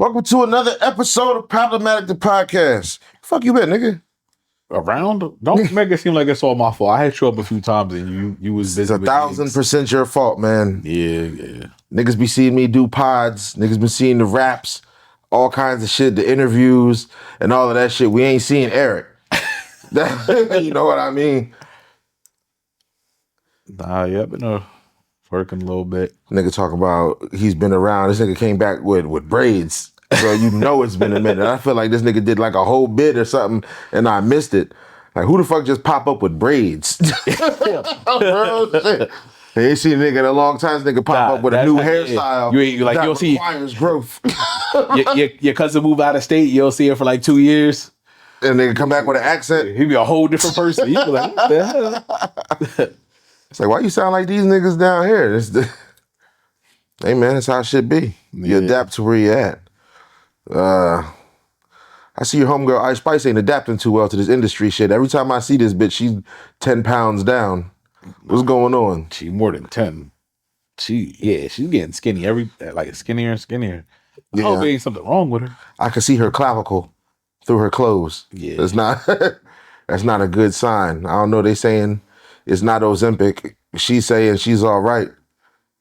Welcome to another episode of Problematic the Podcast. Fuck you been, nigga? Around? Don't make it seem like it's all my fault. I had show up a few times and you was busy. It's 1,000% your fault, man. Yeah. Niggas be seeing me do pods. Niggas been seeing the raps, all kinds of shit, the interviews, and all of that shit. We ain't seeing Eric. You know what I mean? Nah, yeah, I've been working a little bit. Nigga talk about he's been around. This nigga came back with braids. So you know it's been a minute. I feel like this nigga did like a whole bit or something and I missed it. Like who the fuck just pop up with braids? Bro, shit. They ain't seen a nigga in a long time. This nigga pop up with a new hairstyle. You'll see requires growth. your cousin move out of state, you'll see it for like 2 years. And nigga come back with an accent. He'd be a whole different person. He'd be like, what the hell? It's like, why you sound like these niggas down here? Hey man, that's how it should be. You adapt to where you at. I see your homegirl Ice Spice ain't adapting too well to this industry shit. Every time I see this bitch, she's 10 pounds down. What's going on? She more than 10. She's getting skinny skinnier and skinnier. I hope there ain't something wrong with her. I can see her clavicle through her clothes. Yeah. That's not a good sign. I don't know, they saying it's not Ozempic. She's saying she's all right.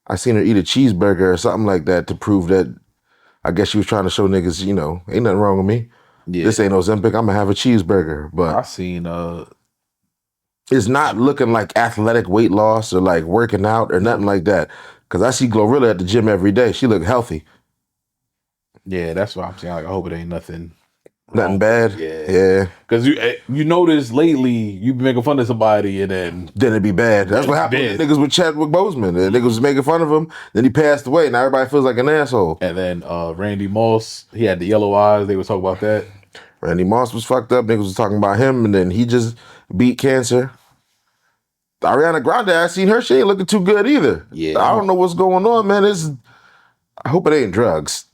I seen her eat a cheeseburger or something like that to prove that. I guess she was trying to show niggas, you know, ain't nothing wrong with me. Yeah. This ain't Ozempic. I'm gonna have a cheeseburger. But I seen it's not looking like athletic weight loss or like working out or nothing like that. Cause I see Glorilla at the gym every day. She look healthy. Yeah, that's what I'm saying. Like, I hope it ain't nothing bad. Yeah. Because you notice lately you be making fun of somebody and then it'd be bad. That's what happened with niggas with Chadwick Boseman. The niggas was making fun of him. Then he passed away. Now everybody feels like an asshole. And then Randy Moss, he had the yellow eyes. They were talking about that. Randy Moss was fucked up. Niggas was talking about him, and then he just beat cancer. Ariana Grande, I seen her. She ain't looking too good either. Yeah. I don't know what's going on, man. I hope it ain't drugs.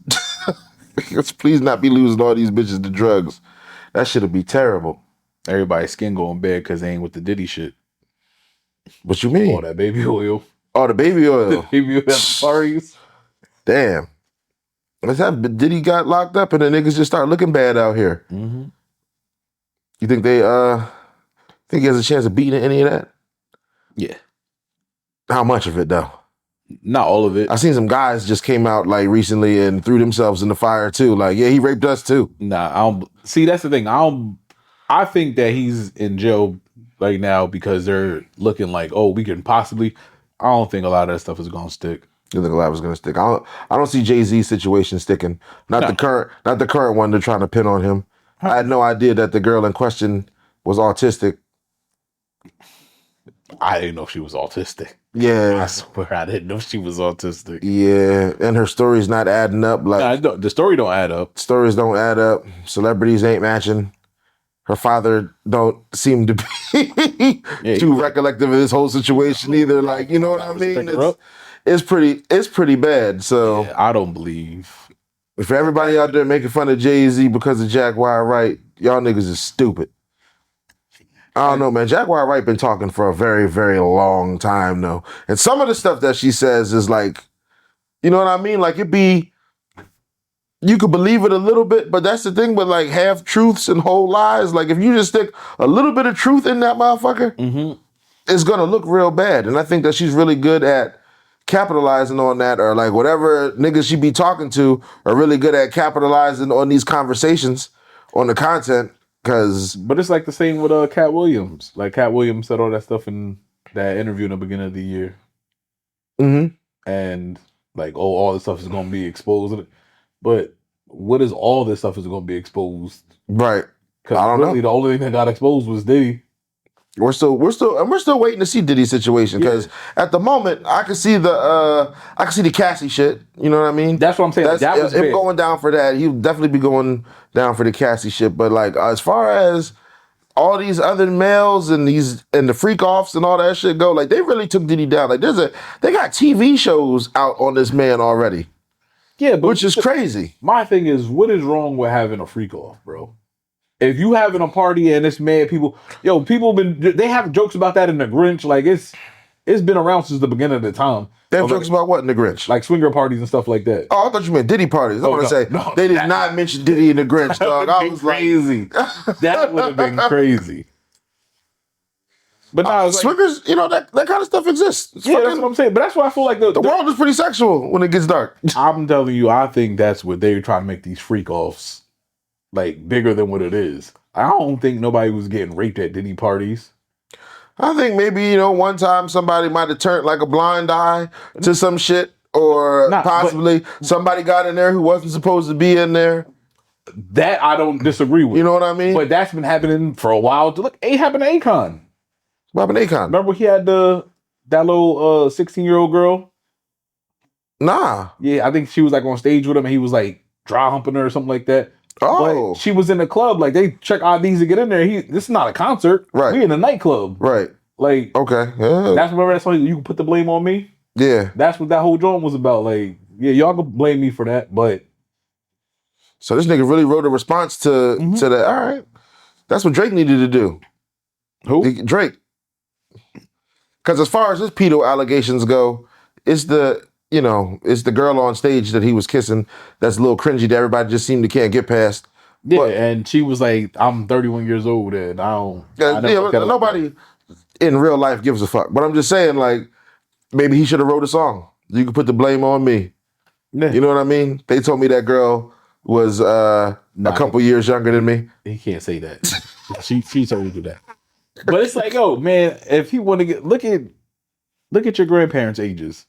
Let's please not be losing all these bitches to drugs. That shit'll be terrible. Everybody's skin going bad because they ain't with the Diddy shit. What you mean? Oh, that baby oil. Oh, the baby oil. The baby oil parties. Damn. What's that? Diddy got locked up and the niggas just start looking bad out here. Mm-hmm. You think think he has a chance of beating any of that? Yeah. How much of it though? Not all of it. I seen some guys just came out like recently and threw themselves in the fire too. Like, yeah, he raped us too. Nah, I don't see. That's the thing. I think that he's in jail right now because they're looking like, oh, we can possibly. I don't think a lot of that stuff is gonna stick. You think a lot was gonna stick? I don't see Jay-Z's situation sticking. Not the current one they're trying to pin on him. I had no idea that the girl in question was autistic. I didn't know she was autistic. Yeah. I swear I didn't know she was autistic. Yeah, and her story's not adding up. Like the story don't add up. Stories don't add up. Celebrities ain't matching. Her father don't seem to be too recollective of this whole situation either. Like, you know what I mean? It's pretty bad. So yeah, I don't believe. If everybody out there making fun of Jay-Z because of Jaguar Wright, y'all niggas is stupid. I don't know, man. Jaguar Wright been talking for a very, very long time, though. And some of the stuff that she says is like, you know what I mean? Like, you could believe it a little bit, but that's the thing with like half truths and whole lies. Like, if you just stick a little bit of truth in that motherfucker, it's gonna look real bad. And I think that she's really good at capitalizing on that, or like whatever niggas she be talking to are really good at capitalizing on these conversations, on the content. But it's like the same with Cat Williams. Like Cat Williams said all that stuff in that interview in the beginning of the year. Mm-hmm. And like, oh, all this stuff is going to be exposed. But what is all this stuff is going to be exposed? Right. Because I don't know. The only thing that got exposed was Diddy. We're still waiting to see Diddy's situation because at the moment I can see the Cassie shit. You know what I mean? That's what I'm saying. That was him going down for that. He'll definitely be going down for the Cassie shit. But like as far as all these other males and the freak offs and all that shit go, like they really took Diddy down. Like they got TV shows out on this man already. Yeah, but which is crazy. My thing is, what is wrong with having a freak off, bro? If you having a party and it's mad, they have jokes about that in the Grinch. Like it's been around since the beginning of the time. They have jokes about what in the Grinch? Like swinger parties and stuff like that. Oh, I thought you meant Diddy parties. I want to say they did not mention Diddy in the Grinch, dog. I was crazy. That would have been crazy. But now it's like, swingers, that kind of stuff exists. Yeah, that's what I'm saying. But that's why I feel like the world is pretty sexual when it gets dark. I'm telling you, I think that's what they're trying to make these freak offs like bigger than what it is. I don't think nobody was getting raped at Diddy parties. I think maybe, one time somebody might have turned like a blind eye to some shit, or possibly somebody got in there who wasn't supposed to be in there. That I don't disagree with. You know what I mean? But that's been happening for a while. Look, it happened to Akon. What happened to Akon? Remember he had that little 16-year-old girl? Nah. Yeah, I think she was like on stage with him and he was like dry humping her or something like that. Oh. But she was in the club. Like they check IDs to get in there. This is not a concert. Right. We in a nightclub. Right. Like, okay. Yeah. Remember that song, You Can Put the Blame on Me? Yeah. That's what that whole joint was about. Like, yeah, y'all can blame me for that, but. So this nigga really wrote a response to that. All right. That's what Drake needed to do. Who? Drake. Because as far as his pedo allegations go, it's the girl on stage that he was kissing that's a little cringy that everybody just seemed to can't get past. Yeah, but, and she was like, I'm 31 years old and nobody in real life gives a fuck. But I'm just saying, like, maybe he should have wrote a song. You can put the blame on me. Yeah. You know what I mean? They told me that girl was a couple years younger than me. He can't say that. she told you that. But it's like, oh man, if he want to get look at your grandparents' ages,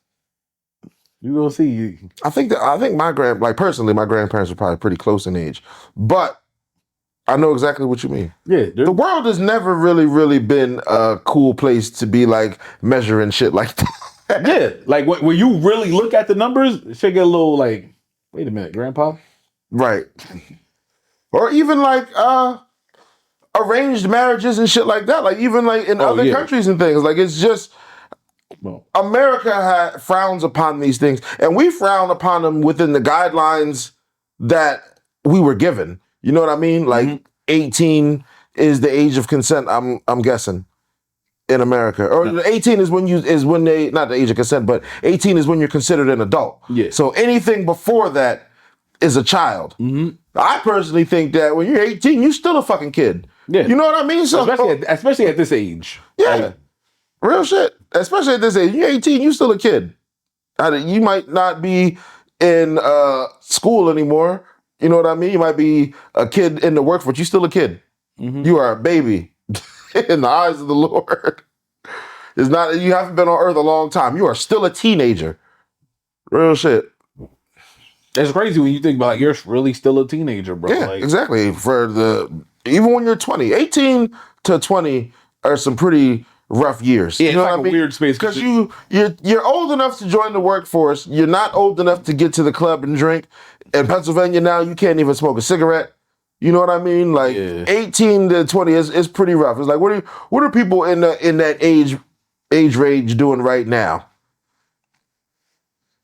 you gonna see. I think personally, my grandparents are probably pretty close in age, but I know exactly what you mean. Yeah, the world has never really, really been a cool place to be like measuring shit like that. Yeah, like when you really look at the numbers, it should get a little like, wait a minute, Grandpa. Right. Or even like arranged marriages and shit like that. Like even like in other countries and things. Like it's just America frowns upon these things, and we frown upon them within the guidelines that we were given. You know what I mean? Like 18 is the age of consent. I'm guessing in America, or 18 is when they not the age of consent, but 18 is when you're considered an adult. Yeah. So anything before that is a child. I personally think that when you're 18, you're still a fucking kid. Yeah. You know what I mean? So especially at this age. Yeah. Real shit. Especially at this age. You're 18, you're still a kid. You might not be in school anymore. You know what I mean? You might be a kid in the workforce. You're still a kid. You are a baby in the eyes of the Lord. It's not. You haven't been on earth a long time. You are still a teenager. Real shit. It's crazy when you think about, like, you're really still a teenager, bro. Yeah, exactly. Even when you're 20, 18 to 20 are some pretty rough years. Yeah, you know it's like what I mean? Weird space because you're old enough to join the workforce. You're not old enough to get to the club and drink. In Pennsylvania now, you can't even smoke a cigarette. You know what I mean? Like 18 to 20 is pretty rough. It's like what are people in that age range doing right now?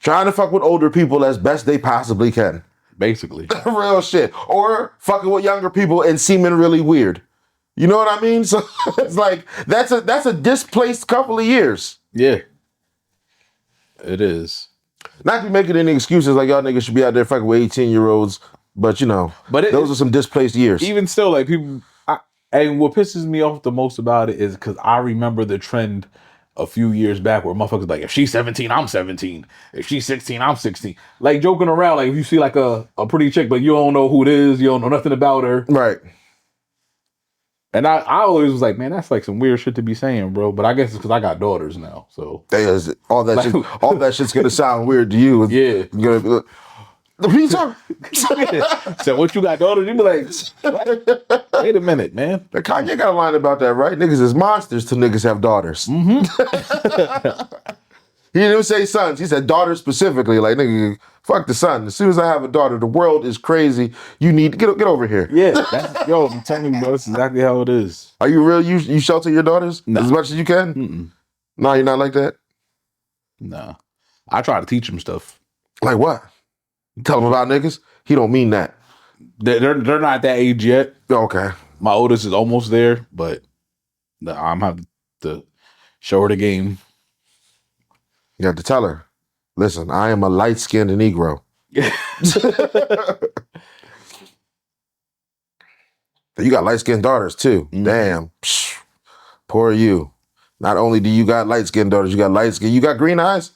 Trying to fuck with older people as best they possibly can. Basically. Real shit. Or fucking with younger people and seeming really weird. You know what I mean? So it's like that's a displaced couple of years. Yeah. It is. Not to be making any excuses like y'all niggas should be out there fucking with 18-year-olds, but those are some displaced years. Even still, like people, and what pisses me off the most about it is because I remember the trend a few years back where motherfuckers like, if she's 17, I'm 17. If she's 16, I'm 16. Like joking around, like if you see like a pretty chick, but you don't know who it is, you don't know nothing about her. Right. And I always was like, man, that's like some weird shit to be saying, bro. But I guess it's because I got daughters now, so all that shit's gonna sound weird to you. Yeah. You're gonna be like, what are you talking? So what you got daughters? You be like, what? Wait a minute, man. Kanye got a line about that, right? Niggas is monsters till niggas have daughters. He didn't even say sons. He said daughters specifically. Like, nigga, fuck the son. As soon as I have a daughter, the world is crazy. You need to get over here. Yeah, I'm telling you, bro, that's exactly how it is. Are you real? You shelter your daughters as much as you can? Mm-mm. No, you're not like that? No. I try to teach him stuff. Like what? Tell him about niggas? He don't mean that. They're not at that age yet. Okay. My oldest is almost there, but I'm having to show her the game. You have to tell her, listen, I am a light-skinned Negro. You got light-skinned daughters too. Mhm. Damn. Psh, poor you. Not only do you got light-skinned daughters, you got light-skinned. You got green eyes?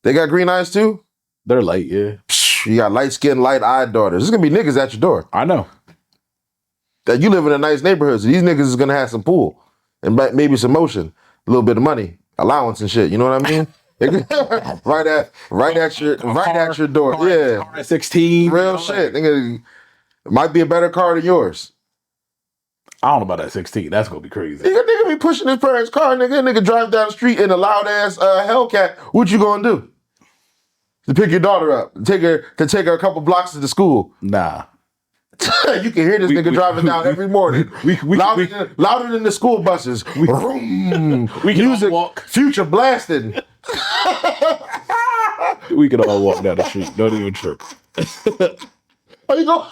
They got green eyes too? They're light, yeah. Psh, you got light-skinned, light-eyed daughters. There's going to be niggas at your door. I know. That you live in a nice neighborhood, so these niggas is going to have some pool and maybe some motion, a little bit of money, allowance and shit. You know what I mean? right at your door. Yeah. Car at 16. Real shit. Nigga, it might be a better car than yours. I don't know about that 16. That's gonna be crazy. Nigga be pushing his parents' car. Nigga drive down the street in a loud ass Hellcat. What you gonna do? To pick your daughter up, to take her a couple blocks to the school. Nah. You can hear this nigga driving down every morning. Louder than the school buses. We can music, all walk. Future blasting. We can all walk down the street. Don't even trip. Are you going?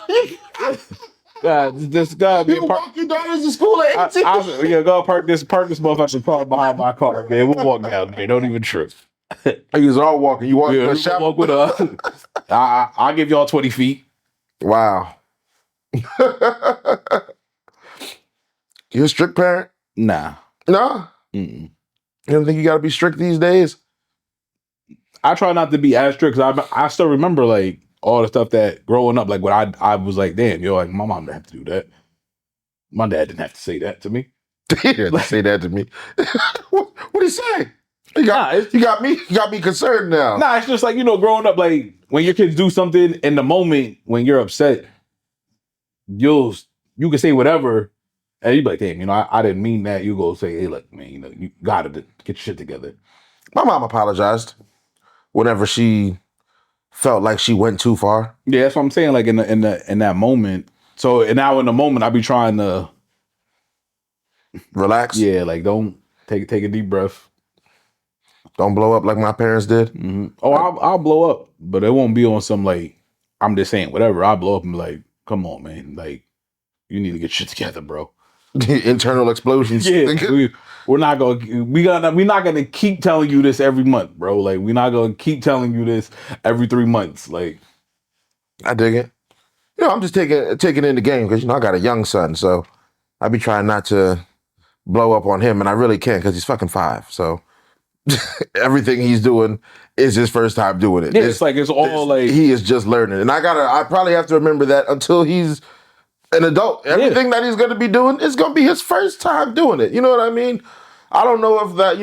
This guy be You can walk your daughters to school at 18. yeah, go park this motherfucking car behind my car, man. We'll walk down there. Don't even trip. You was all walking. You walk walk with us. I'll give y'all 20 feet. Wow. You a strict parent? Nah. No? Mm-mm. You don't think you gotta be strict these days? I try not to be as strict because I still remember like all the stuff that growing up, like when I was like, damn, yo, like my mom didn't have to do that. My dad didn't have to say that to me. He didn't say that to me. What did he say? You got me concerned now. Nah, it's just like, growing up, like when your kids do something in the moment when you're upset, you can say whatever, and you be like, damn, I didn't mean that. You go say, hey, look, man, you gotta get your shit together. My mom apologized whenever she felt like she went too far. Yeah, that's what I'm saying. Like in that moment. So and now in the moment, I be trying to relax. Yeah, like don't take a deep breath. Don't blow up like my parents did. Mm-hmm. Oh, I'll blow up, but it won't be on some like I'm just saying whatever. I'll blow up and be like, come on, man, like you need to get shit together, bro. Internal explosions. Yeah, we're not gonna keep telling you this every month, bro. Like we're not gonna keep telling you this every 3 months. Like I dig it. I'm just taking in the game because I got a young son, so I be trying not to blow up on him, and I really can't because he's fucking 5. So everything he's doing is his first time doing it. Yeah, it's all like he is just learning, and I probably have to remember that until he's an adult. Everything that he's going to be doing is going to be his first time doing it. You know what I mean? I don't know if that,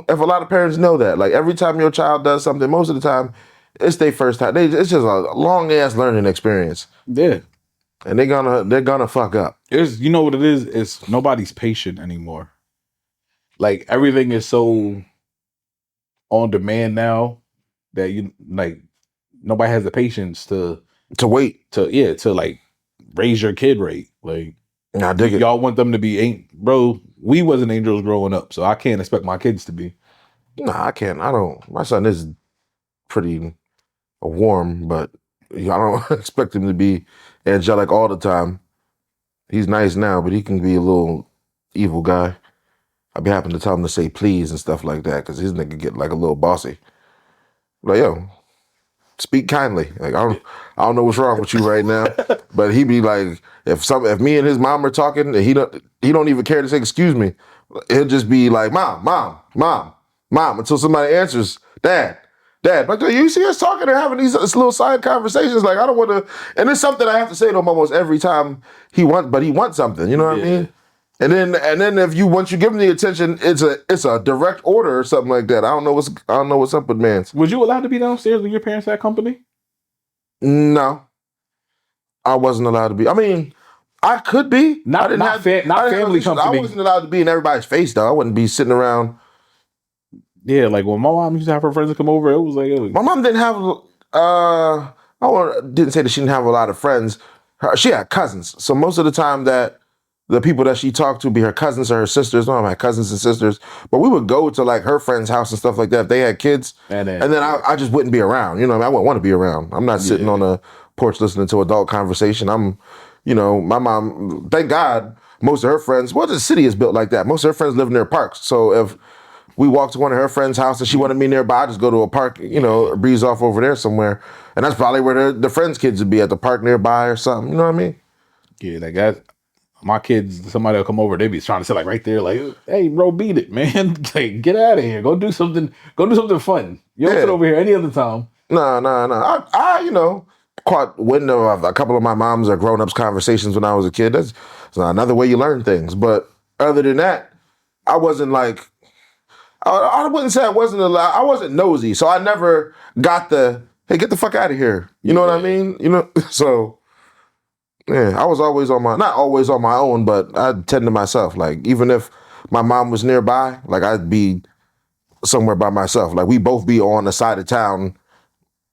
if a lot of parents know that. Like every time your child does something, most of the time, it's their first time. It's just a long ass learning experience. Yeah, and they're gonna fuck up. It's what it is. It's nobody's patient anymore. Like everything is so on demand now that nobody has the patience to wait to like raise your kid right. Like I dig it. Y'all want them to be bro. We wasn't angels growing up, so I can't expect my kids to be. Nah, I can't. I don't. My son is pretty warm, but I don't expect him to be angelic all the time. He's nice now, but he can be a little evil guy. I be having to tell him to say please and stuff like that because his nigga get like a little bossy. Like, yo, speak kindly. Like I don't know what's wrong with you right now, but he be like, if me and his mom are talking and he don't even care to say excuse me, he'll just be like, mom, until somebody answers, dad. But you see us talking and having these little side conversations. Like I don't want to, and it's something I have to say to him almost every time he wants something. You know what I mean? And then once you give him the attention, it's a direct order or something like that. I don't know what's up with mans. Was you allowed to be downstairs when your parents had company? No, I wasn't allowed to be. I mean, I could be. Not family company. I wasn't allowed to be in everybody's face though. I wouldn't be sitting around. Yeah, like when my mom used to have her friends come over, it was like my mom didn't have. Didn't say that she didn't have a lot of friends. She had cousins, so most of the time that the people that she talked to be her cousins or her sisters. No, I had cousins and sisters, but we would go to like her friend's house and stuff like that if they had kids, and then I just wouldn't be around. I wouldn't want to be around. I'm not sitting on a porch listening to adult conversation. My mom. Thank God, most of her friends. Well, the city is built like that. Most of her friends live near parks, so if we walk to one of her friends' house and she wanted me nearby. I just go to a park, you know, breeze off over there somewhere. And that's probably where the friends' kids would be, at the park nearby or something. You know what I mean? Yeah, like that. My kids, somebody will come over, they be trying to sit like right there, like, hey, bro, beat it, man. Like, get out of here. Go do something fun. You don't sit over here any other time. No. I you know, caught wind of a couple of my mom's or grown-ups conversations when I was a kid. That's another way you learn things. But other than that, I wasn't like, I wouldn't say I wasn't allowed. I wasn't nosy. So I never got hey, get the fuck out of here. You know what I mean? You know, so yeah, I was always not always on my own, but I'd tend to myself. Like, even if my mom was nearby, like, I'd be somewhere by myself. Like, we both be on the side of town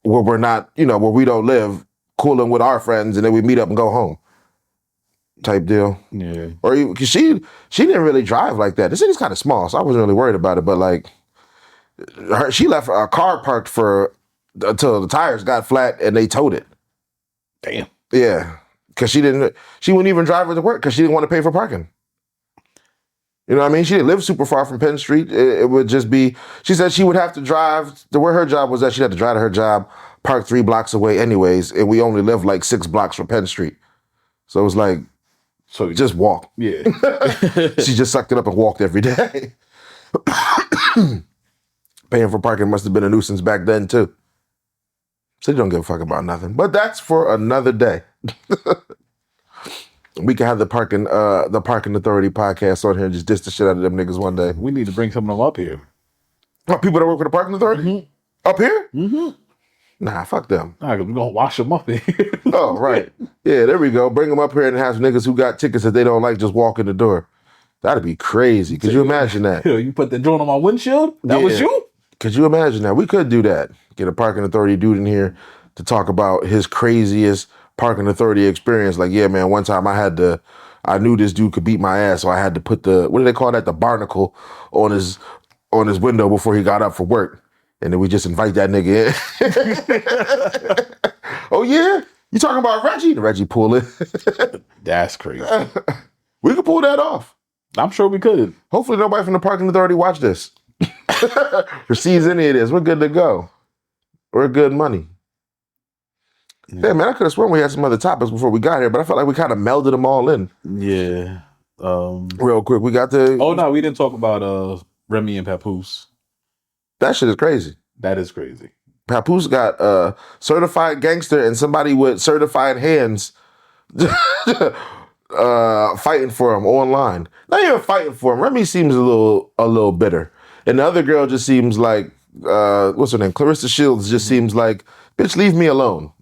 where we're not, you know, where we don't live, cooling with our friends, and then we meet up and go home. Type deal. Yeah. Or because she didn't really drive like that. The city's kind of small, so I wasn't really worried about it. But like, she left a car parked until the tires got flat and they towed it. Damn. Yeah. Because she wouldn't even drive her to work because she didn't want to pay for parking. You know what I mean? She didn't live super far from Penn Street. It would just be, she said she would have to drive to where her job was at. She'd have to drive to her job, park 3 blocks away anyways. And we only live like 6 blocks from Penn Street. So it was like, so just walk. Yeah. She just sucked it up and walked every day. Paying for parking must have been a nuisance back then too. So you don't give a fuck about nothing. But that's for another day. We can have the parking authority podcast on here and just diss the shit out of them niggas one day. We need to bring some of them up here. What, people that work with the parking authority? Mm-hmm. Up here? Mm-hmm. Nah, fuck them. Nah, we're gonna wash them up here. Oh, right. Yeah, there we go. Bring them up here and have niggas who got tickets that they don't like just walk in the door. That'd be crazy. Could you imagine that? You put the joint on my windshield? That was you? Could you imagine that? We could do that. Get a parking authority dude in here to talk about his craziest parking authority experience. Like, yeah, man, one time I knew this dude could beat my ass, so I had to put what do they call that? The barnacle on his window before he got up for work. And then we just invite that nigga in. Oh, yeah? You talking about Reggie? Reggie pull it. That's crazy. We could pull that off. I'm sure we could. Hopefully nobody from the parking authority watch this. Or sees any of this. We're good to go. We're good money. Yeah, man, I could have sworn we had some other topics before we got here, but I felt like we kind of melded them all in. Yeah. Real quick, we got to... Oh, no, we didn't talk about Remy and Papoose. That shit is crazy. That is crazy. Papoose got a certified gangster and somebody with certified hands fighting for him online. Not even fighting for him. Remy seems a little bitter. And the other girl just seems like, what's her name? Clarissa Shields just seems like, bitch, leave me alone.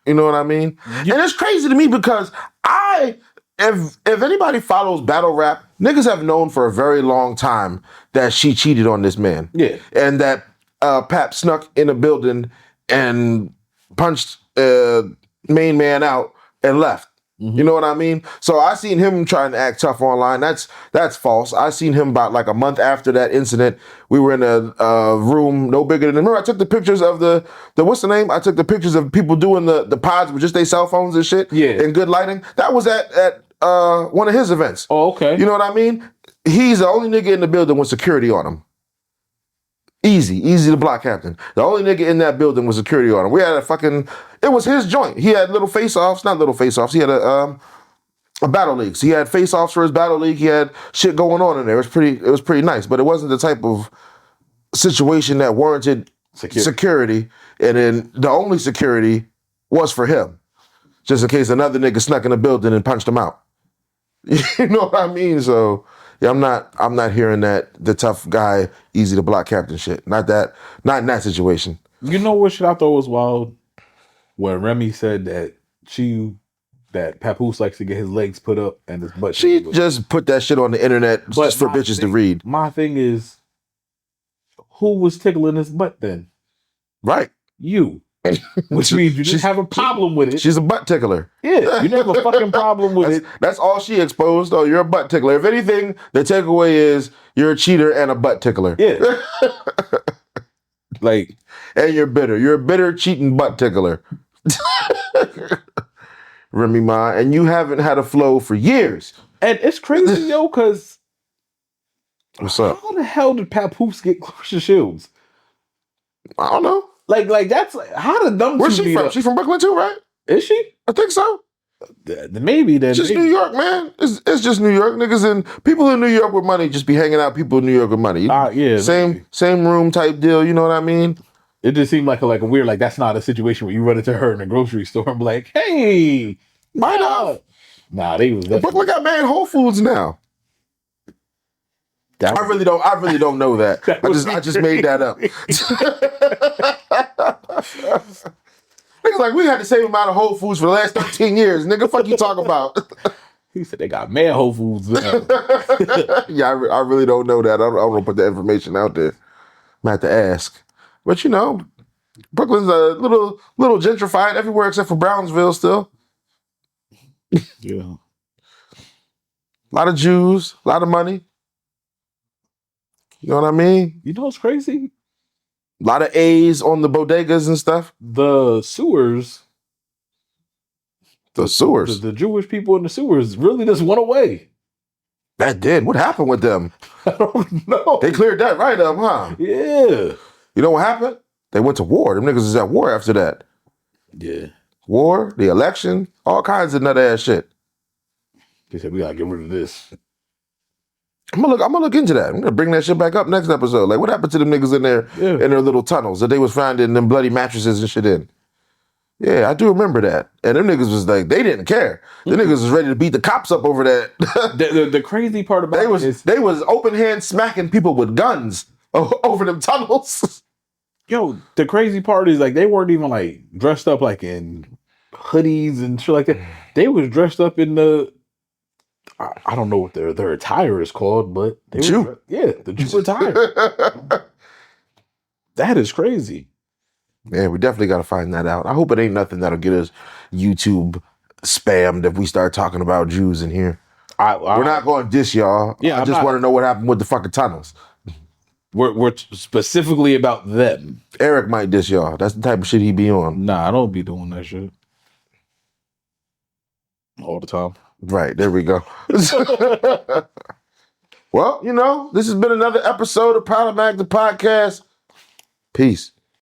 You know what I mean? And it's crazy to me because if anybody follows battle rap, niggas have known for a very long time that she cheated on this man. Yeah. And that Pap snuck in a building and punched main man out and left. Mm-hmm. You know what I mean? So I seen him trying to act tough online. That's false. I seen him about like a month after that incident. We were in a room no bigger than. Remember, I took the pictures of the what's the name? I took the pictures of people doing the pods with just their cell phones and shit. Yeah. And good lighting. That was at one of his events. Oh, okay. You know what I mean? He's the only nigga in the building with security on him. Easy to block captain. The only nigga in that building was security on him. We had it was his joint. He had not little face-offs. He had a battle league. So he had face-offs for his battle league. He had shit going on in there. It was pretty nice, but it wasn't the type of situation that warranted security. And then the only security was for him. Just in case another nigga snuck in the building and punched him out. You know what I mean? So yeah, I'm not hearing that the tough guy, easy to block captain shit. Not in that situation. You know what shit I thought was wild? When Remy said that Papoose likes to get his legs put up and his butt. She just put that shit on the internet just for bitches to read. My thing is, who was tickling his butt then? Right. You. Which means you didn't have a problem with it. She's a butt tickler. Yeah, you didn't have a fucking problem with it. That's all she exposed. Oh, you're a butt tickler. If anything, the takeaway is you're a cheater and a butt tickler. Yeah. Like, and you're bitter. You're a bitter, cheating butt tickler. Remy Ma, and you haven't had a flow for years. And it's crazy, yo, because What's up? How the hell did Papoose get Clarissa Shields? I don't know. Like that's like, how did them Where's two she meet from? up? She from Brooklyn too, right? Is she? I think so. Maybe then. It's just maybe. New York, man. It's just New York. Niggas and people in New York with money just be hanging out. People in New York with money. Yeah. Same room type deal. You know what I mean? It just seemed like a weird, like that's not a situation where you run into her in a grocery store and be like, hey, Might have. Nah, they was definitely. Brooklyn got mad Whole Foods now. I really don't know that. I just made that up. Niggas like we had the same amount of Whole Foods for the last 13 years. Nigga, fuck you talking about? He said they got mad Whole Foods now. Yeah, I really don't know that. I don't want to put the information out there. I'm gonna have to ask. But you know, Brooklyn's a little gentrified everywhere except for Brownsville still. Yeah. A lot of Jews, a lot of money. You know what I mean? You know what's crazy? A lot of A's on the bodegas and stuff. The sewers. The sewers. The Jewish people in the sewers really just went away. That did. What happened with them? I don't know. They cleared that right up, huh? Yeah. You know what happened? They went to war. Them niggas is at war after that. Yeah. War, the election, all kinds of nut ass shit. They said we gotta get rid of this. I'm gonna look into that. I'm gonna bring that shit back up next episode. Like, what happened to them niggas in their little tunnels that they was finding them bloody mattresses and shit in? Yeah, I do remember that. And them niggas was like, they didn't care. The niggas was ready to beat the cops up over that. The crazy part about they was open hand smacking people with guns over them tunnels. Yo, the crazy part is like they weren't even like dressed up like in hoodies and shit like that. They was dressed up in the I don't know what their attire is called, but they Jew. The Jew attire. That is crazy. Yeah, we definitely got to find that out. I hope it ain't nothing that'll get us YouTube spammed if we start talking about Jews in here. We're not going to diss y'all. Yeah, I just want to know what happened with the fucking tunnels. We're specifically about them. Eric might diss y'all. That's the type of shit he be on. Nah, I don't be doing that shit all the time. Right, there we go. Well, you know, this has been another episode of Problematic the Podcast. Peace.